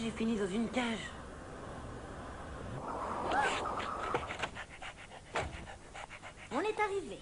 j'ai fini dans une cage. On est arrivé.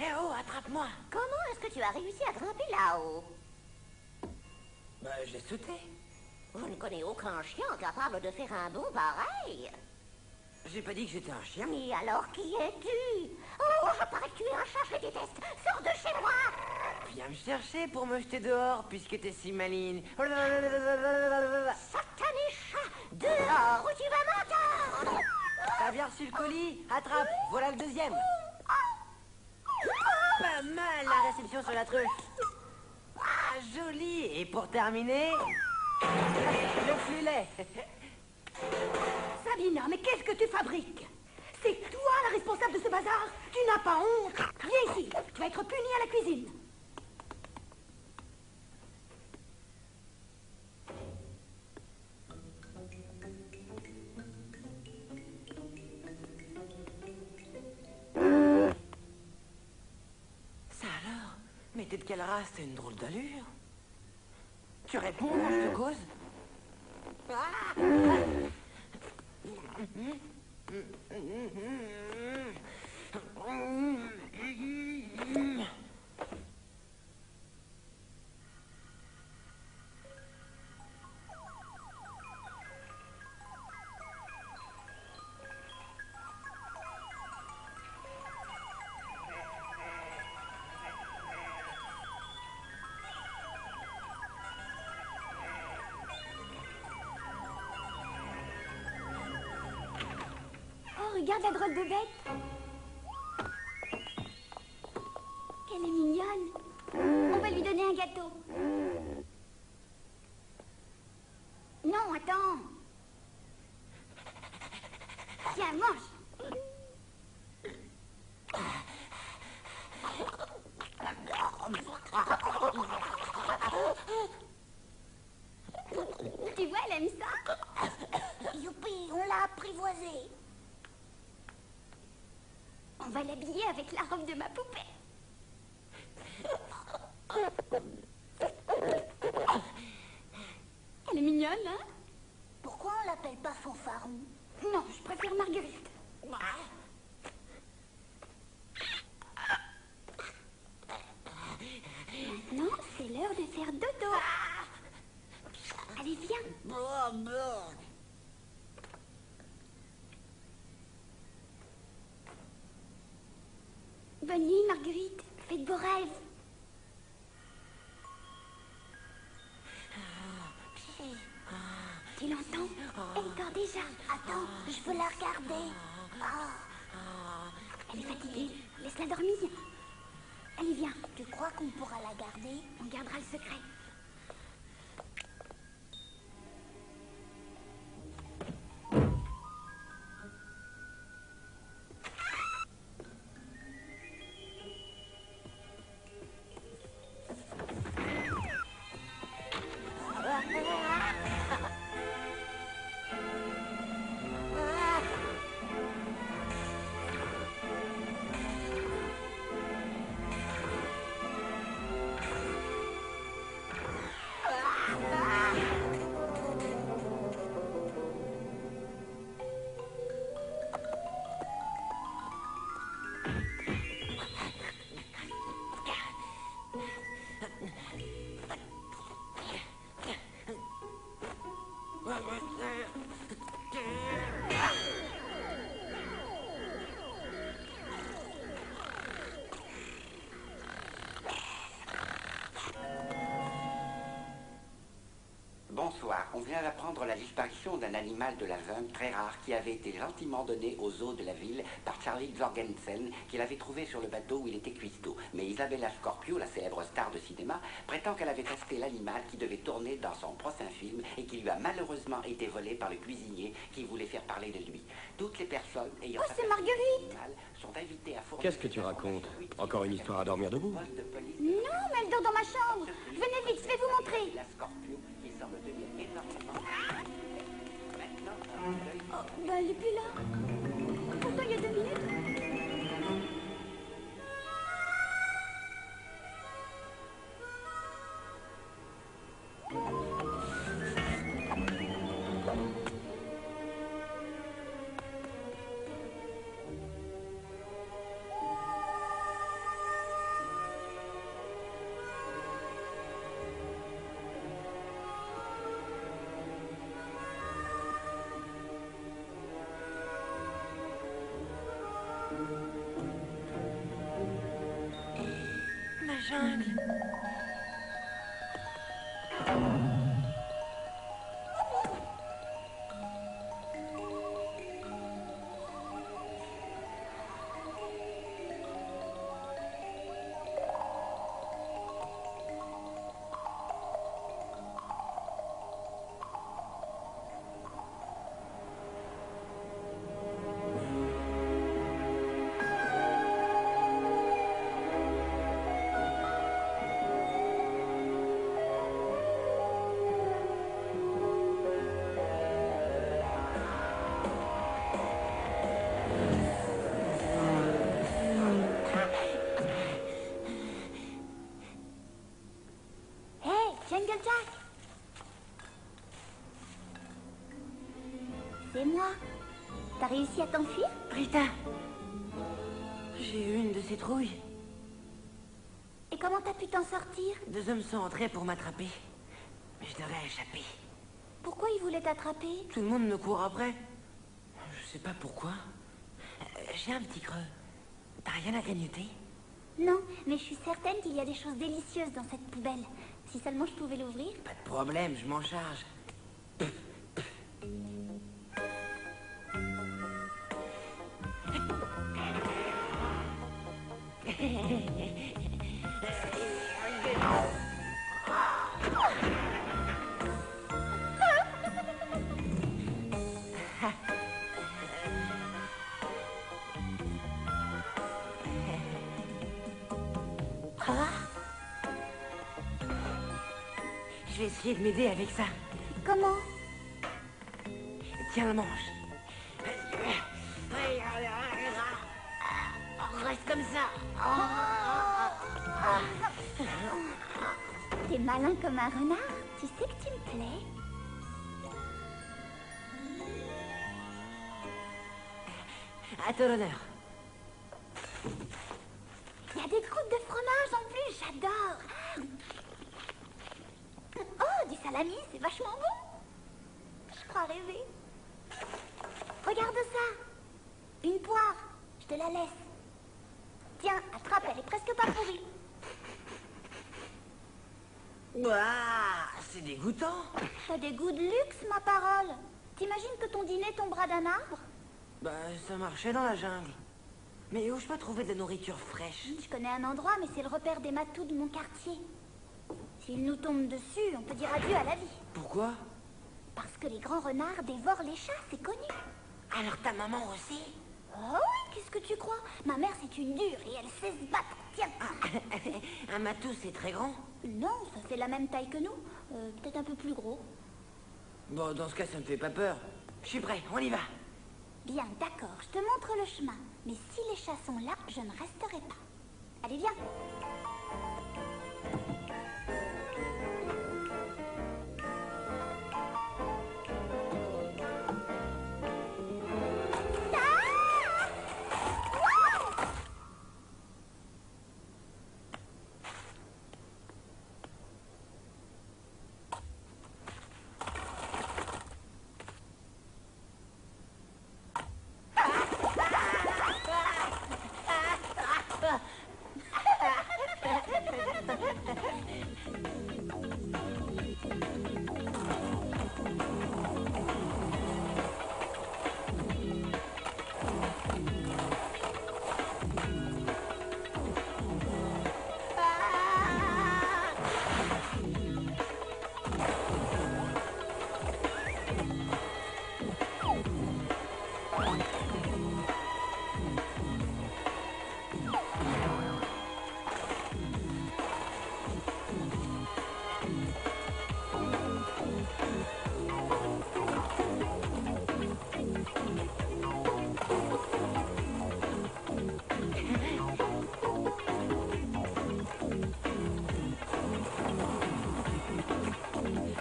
Eh oh, attrape-moi. Comment est-ce que tu as réussi à grimper là-haut? Bah, je l'ai sauté. Je ne connais aucun chien capable de faire un bond pareil. J'ai pas dit que j'étais un chien. Mais alors qui es-tu? Oh, je parie que tu es un chat, je le déteste. Sors de chez moi! Viens me chercher pour me jeter dehors, puisque t'es si maligne. Satané chat! Dehors ou tu vas m'entendre! T'as bien reçu le colis? Attrape, voilà le deuxième. Pas mal la réception sur la truffe. Ah, joli. Et pour terminer, le filet. Sabina, mais qu'est-ce que tu fabriques? C'est toi la responsable de ce bazar? Tu n'as pas honte? Viens ici, tu vas être punie à la cuisine. Ça alors? Mais t'es de quelle race? T'as une drôle d'allure. Tu réponds, moi je te cause. Ah! Oh, regarde la drôle de bête. Qu'elle est mignonne. On va lui donner un gâteau. Non, attends. Tiens, mange. Tu vois, elle aime ça. Youpi, on l'a apprivoisée. On va l'habiller avec la robe de ma poupée. Elle est mignonne, hein? Pourquoi on l'appelle pas Fanfaron? Non, je préfère Marguerite. Maintenant, c'est l'heure de faire dodo. Allez, viens. Bonne nuit, Marguerite. Fais de beaux rêves. Tu l'entends? Elle dort déjà. Attends, je veux la regarder. Elle est fatiguée. Laisse-la dormir. Allez, viens. Tu crois qu'on pourra la garder? On gardera le secret. Bonsoir. On vient d'apprendre la disparition d'un animal de la jungle très rare qui avait été gentiment donné aux zoo de la ville par Charlie Jorgensen, qu'il avait trouvé sur le bateau où il était cuistot. Mais Isabella Scorpio, la célèbre star de cinéma, prétend qu'elle avait acheté l'animal qui devait tourner dans son prochain film et qui lui a malheureusement été volé par le cuisinier qui voulait faire parler de lui. Toutes les personnes ayant Oh, c'est Marguerite! l'animal sont invitées à fournir... Qu'est-ce que tu racontes? Encore une histoire à dormir debout. Poste de police. Non, mais elle dort dans ma chambre. Venez vite, je vais vous montrer. La Scorpio qui semble tenir énormément. Maintenant, Oh, bah elle est plus là. Pourtant, il y a 2 minutes. La jungle. Hey, Jungle Jack. C'est moi. T'as réussi à t'enfuir? Rita, j'ai eu une de ces trouilles. Et comment t'as pu t'en sortir? 2 hommes sont entrés pour m'attraper. Mais je devrais échapper. Pourquoi ils voulaient t'attraper? Tout le monde me court après. Je sais pas pourquoi. J'ai un petit creux. T'as rien à grignoter? Non, mais je suis certaine qu'il y a des choses délicieuses dans cette poubelle. Si seulement je pouvais l'ouvrir. Pas de problème, je m'en charge. Je vais essayer de m'aider avec ça. Comment? Tiens le manche. Reste comme ça. T'es malin comme un renard. Tu sais que tu me plais. À ton honneur. Il y a des croûtes de fromage en plus, j'adore. Oh, du salami, c'est vachement bon. Je crois rêver. Regarde ça. Une poire. Je te la laisse. Tiens, attrape, elle est presque pas pourrie. Ouah, c'est dégoûtant. T'as des goûts de luxe, ma parole. T'imagines que ton dîner tombera d'un arbre? Bah, ça marchait dans la jungle. Mais où je peux trouver de la nourriture fraîche? Je connais un endroit, mais c'est le repère des matous de mon quartier. S'ils nous tombent dessus, on peut dire adieu à la vie. Pourquoi? Parce que les grands renards dévorent les chats, c'est connu. Alors ta maman aussi? Oh oui, qu'est-ce que tu crois? Ma mère, c'est une dure et elle sait se battre. Tiens. Un matou, c'est très grand. Non, ça fait la même taille que nous. Peut-être un peu plus gros. Bon, dans ce cas, ça me fait pas peur. Je suis prêt, on y va. Bien, d'accord, je te montre le chemin. Mais si les chats sont là, je ne resterai pas. Allez, viens.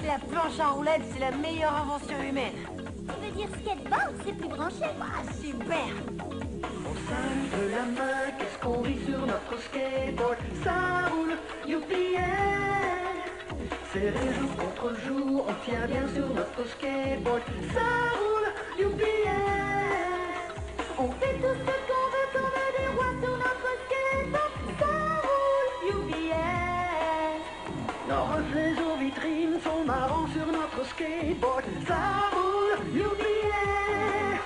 la planche à roulettes, c'est la meilleure invention humaine. Tu veux dire skateboard, c'est plus branché. Ah, super. On serre la main, qu'est-ce qu'on rit sur notre skateboard? Ça roule, youpi, yeah. C'est les jours contre jour, on tient bien sur notre skateboard. Ça roule, youpi, yeah. On fait tout ce qu'on veut comme des rois sur notre skateboard. Ça roule, youpi, yeah. Nos reflets aux vitrines sont marrants sur notre skateboard. Ça roule, youpi, yeah.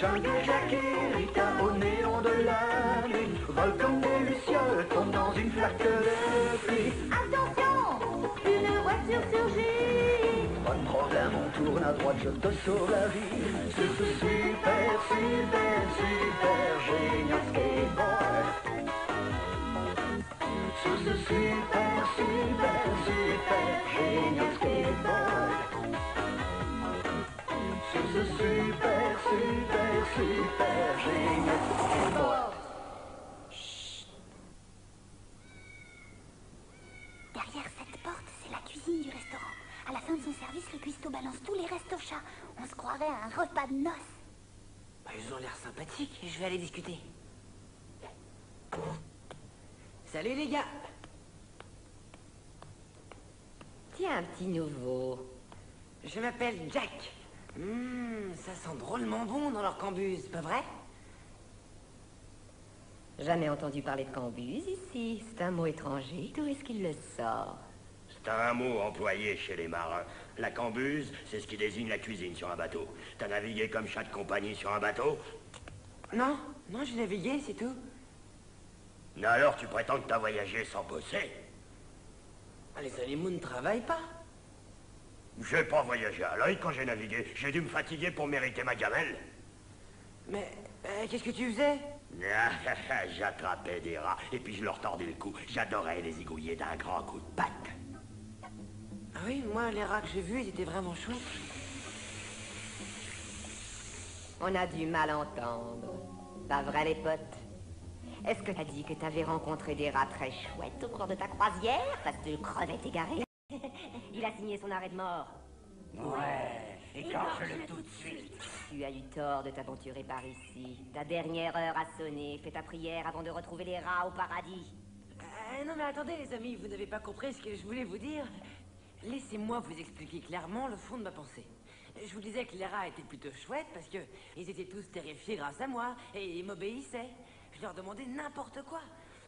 Jungle Jack et Rita au néon de la nuit volent comme des lucioles, tombent dans une flaque de pluie. Attention, une voiture surgit. Pas de problème, on tourne à droite, je te sauve la vie. C'est ce super, super, super génial skateboard. Sur ce super, super, super génial skateboard. Sur ce super, super, super génial skateboard. Derrière cette porte, c'est la cuisine du restaurant. À la fin de son service, le cuistot balance tous les restes au chat. On se croirait à un repas de noces. Bah, ils ont l'air sympathiques, je vais aller discuter. Salut les gars. Tiens, un petit nouveau. Je m'appelle Jack. Ça sent drôlement bon dans leur cambuse, pas vrai? Jamais entendu parler de cambuse ici. C'est un mot étranger. D'où est-ce qu'il le sort? C'est un mot employé chez les marins. La cambuse, c'est ce qui désigne la cuisine sur un bateau. T'as navigué comme chat de compagnie sur un bateau? Non, non, j'ai navigué, c'est tout. Alors tu prétends que t'as voyagé sans bosser? Ah, les animaux ne travaillent pas. J'ai pas voyagé à l'œil quand j'ai navigué. J'ai dû me fatiguer pour mériter ma gamelle. Mais qu'est-ce que tu faisais? J'attrapais des rats et puis je leur tordais le cou. J'adorais les zigouiller d'un grand coup de patte. Ah oui, moi, les rats que j'ai vus, ils étaient vraiment chouettes. On a du mal à entendre. Pas vrai, les potes? Est-ce que t'as dit que t'avais rencontré des rats très chouettes au cours de ta croisière? Parce que crevette égarée. Il a signé son arrêt de mort. Ouais, écorche-le tout de suite. Tu as eu tort de t'aventurer par ici. Ta dernière heure a sonné. Fais ta prière avant de retrouver les rats au paradis. Non mais attendez les amis, vous n'avez pas compris ce que je voulais vous dire. Laissez-moi vous expliquer clairement le fond de ma pensée. Je vous disais que les rats étaient plutôt chouettes parce que ils étaient tous terrifiés grâce à moi et ils m'obéissaient. Je leur demandais n'importe quoi,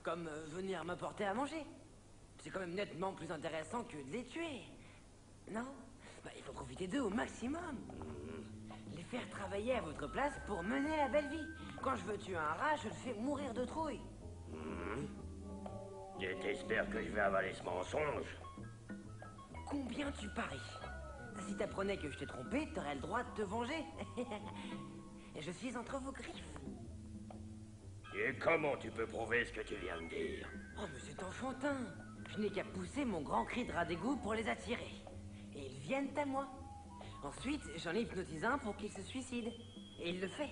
comme venir m'apporter à manger. C'est quand même nettement plus intéressant que de les tuer. Non? Bah, il faut profiter d'eux au maximum. Les faire travailler à votre place pour mener la belle vie. Quand je veux tuer un rat, je le fais mourir de trouille. Et t'espères que je vais avaler ce mensonge? Combien tu paries? Si t'apprenais que je t'ai trompé, t'aurais le droit de te venger. Et je suis entre vos griffes. Et comment tu peux prouver ce que tu viens de dire? Oh, mais c'est enfantin. Je n'ai qu'à pousser mon grand cri de rat d'égout pour les attirer. Et ils viennent à moi. Ensuite, j'en hypnotise un pour qu'il se suicide. Et il le fait.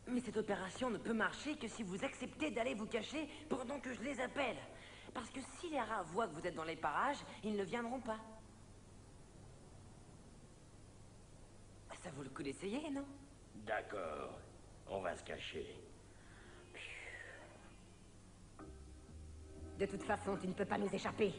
Mais cette opération ne peut marcher que si vous acceptez d'aller vous cacher pendant que je les appelle. Parce que si les rats voient que vous êtes dans les parages, ils ne viendront pas. Ça vaut le coup d'essayer, non? D'accord, on va se cacher. De toute façon, tu ne peux pas nous échapper.